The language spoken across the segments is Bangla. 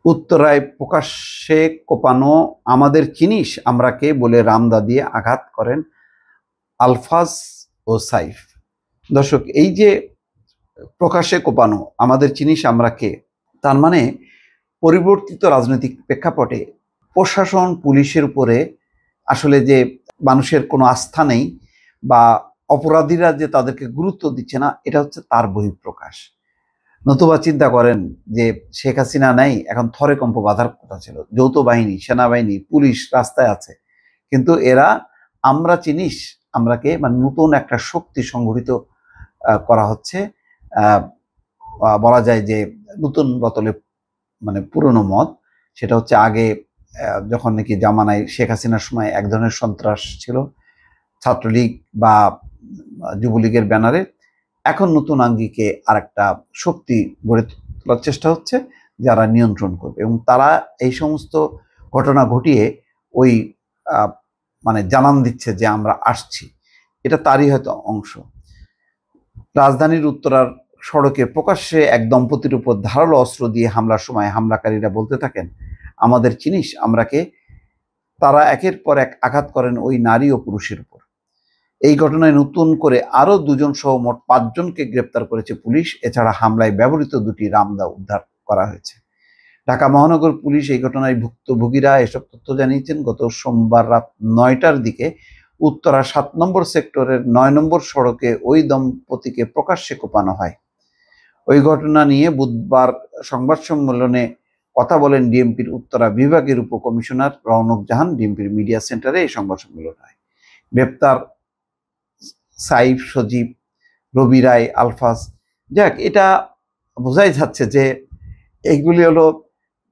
উত্তরায় প্রকাশ্যে কোপানো আমাদের চিনিস আমরা কে বলে রামদা দিয়ে আঘাত করেন আলফাজ ও সাইফ। দর্শক, এই যে প্রকাশ্যে কোপানো আমাদের চিনিস আমরা কে, তার মানে পরিবর্তিত রাজনৈতিক প্রেক্ষাপটে প্রশাসন পুলিশের উপরে আসলে যে মানুষের কোনো আস্থা নেই বা অপরাধীরা যে তাদেরকে গুরুত্ব দিচ্ছে না, এটা হচ্ছে তার বহিঃপ্রকাশ। নতুবা চিন্তা করেন যে শেখ হাসিনা নাই, এখন থরে কম্প বাঁধার কথা ছিল। যৌথ বাহিনী, সেনাবাহিনী, পুলিশ রাস্তায় আছে, কিন্তু এরা আমরা চিনিস আমরাকে মানে নতুন একটা শক্তি সংগঠিত করা হচ্ছে। বলা যায় যে নতুন বোতলে মানে পুরনো মদ। সেটা হচ্ছে আগে যখন নাকি জামানায় শেখ হাসিনার সময় এক ধরনের সন্ত্রাস ছিল ছাত্রলীগ বা যুবলীগের ব্যানারে, এখন নতুন আঙ্গিকে আর একটা শক্তি গড়ে তোলার চেষ্টা হচ্ছে যারা নিয়ন্ত্রণ করবে, এবং তারা এই সমস্ত ঘটনা ঘটিয়ে ওই মানে জানান দিচ্ছে যে আমরা আসছি। এটা তারই হয়তো অংশ। রাজধানীর উত্তরার সড়কে প্রকাশ্যে এক দম্পতির উপর ধারালো অস্ত্র দিয়ে হামলার সময় হামলাকারীরা বলতে থাকেন, আমাদের চিনিস আমরাকে। তারা একের পর এক আঘাত করেন ওই নারী ও পুরুষের উপর। এই ঘটনায় নতুন করে আরো 2 জন সহ মোট 5 জনকে গ্রেপ্তার করেছে পুলিশ। এছাড়া হামলায় ব্যবহৃত 2টি রামদা উদ্ধার করা হয়েছে। ঢাকা মহানগর পুলিশ এই ঘটনায় ভুক্তভোগীরা এসব তথ্য জানিয়েছেন গত সোমবার রাত 9টার দিকে উত্তরা 7 নম্বর সেক্টরের 9 নম্বর সড়কে ওই দম্পতিকে প্রকাশ্যে কোপানো হয়। ওই ঘটনা নিয়ে বুধবার সংবাদ সম্মেলনে কথা বলেন ডিএমপির উত্তরা বিভাগের উপকমিশনার রওনক জাহান। ডিএমপির মিডিয়া সেন্টারে এই সংবাদ সম্মেলন হয়। গ্রেপ্তার সাইফ, সজীব, রবি রায়, আলফাজ। যাক, এটা বোঝাই যাচ্ছে যে এইগুলি হলো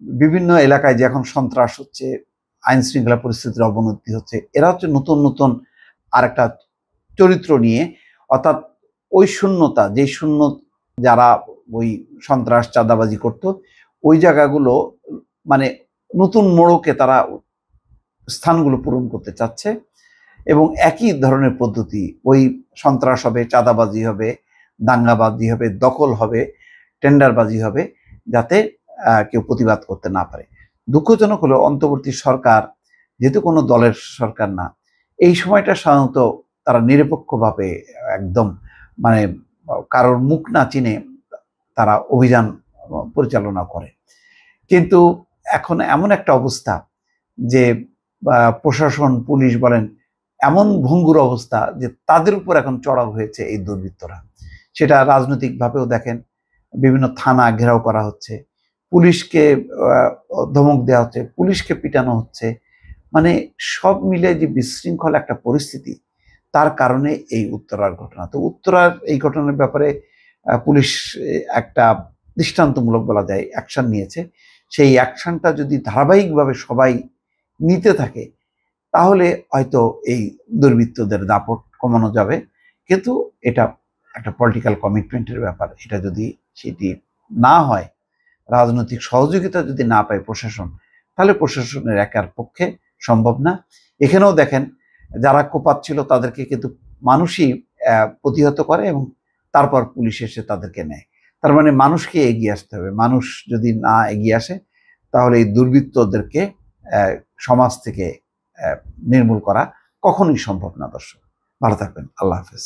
বিভিন্ন এলাকায় যে এখন সন্ত্রাস হচ্ছে, আইন শৃঙ্খলা পরিস্থিতির অবনতি হচ্ছে, এরা হচ্ছে নতুন নতুন আর একটা চরিত্র নিয়ে, অর্থাৎ ওই শূন্যতা, যে শূন্য যারা ওই সন্ত্রাস চাঁদাবাজি করত, ওই জায়গাগুলো মানে নতুন মোড়কে তারা স্থানগুলো পূরণ করতে চাচ্ছে। এবং একই ধরনের পদ্ধতি, ওই সন্ত্রাস হবে, চাঁদাবাজি হবে, দাঙ্গাবাজি হবে, দখল হবে, টেন্ডারবাজি হবে, যাতে কেউ প্রতিবাদ করতে না পারে। দুঃখজনক হলো অন্তর্বর্তী সরকার যেহেতু কোনো দলের সরকার না, এই সময়টা সাধারণত তারা নিরপেক্ষভাবে একদম মানে কারোর মুখ না চিনে তারা অভিযান পরিচালনা করে। কিন্তু এখন এমন একটা অবস্থা যে প্রশাসন, পুলিশ বলেন, এমন ভঙ্গুর অবস্থা যে তাদের উপর এখন চড়াও হয়েছে এই দুর্বৃত্তরা। সেটা রাজনৈতিকভাবেও দেখেন, বিভিন্ন থানা ঘেরাও করা হচ্ছে, পুলিশকে ধমক দেওয়া হচ্ছে, পুলিশকে পিটানো হচ্ছে। মানে সব মিলে যে বিশৃঙ্খল একটা পরিস্থিতি, তার কারণে এই উত্তরার ঘটনা। তো উত্তরার এই ঘটনার ব্যাপারে পুলিশ একটা দৃষ্টান্তমূলক বলা যায় অ্যাকশন নিয়েছে। সেই অ্যাকশনটা যদি ধারাবাহিকভাবে সবাই নিতে থাকে, তাহলে হয়তো এই দুর্বৃত্তদের দাপট কমানো যাবে। কিন্তু এটা একটা পলিটিক্যাল কমিটমেন্টের ব্যাপার। এটা যদি সেটি না হয়, রাজনৈতিক সহযোগিতা যদি না পায় প্রশাসন, তাহলে প্রশাসনের একার পক্ষে সম্ভব না। এখানেও দেখেন, যারা কোপাচ্ছিল তাদেরকে কিন্তু মানুষই প্রতিহত করে এবং তারপর পুলিশ এসে তাদেরকে নেয়। তার মানে মানুষকে এগিয়ে আসতে হবে। মানুষ যদি না এগিয়ে আসে, তাহলে এই দুর্বৃত্তদেরকে সমাজ থেকে নির্মূল করা কখনোই সম্ভব না। দর্শক, ভালো থাকবেন। আল্লাহ হাফেজ।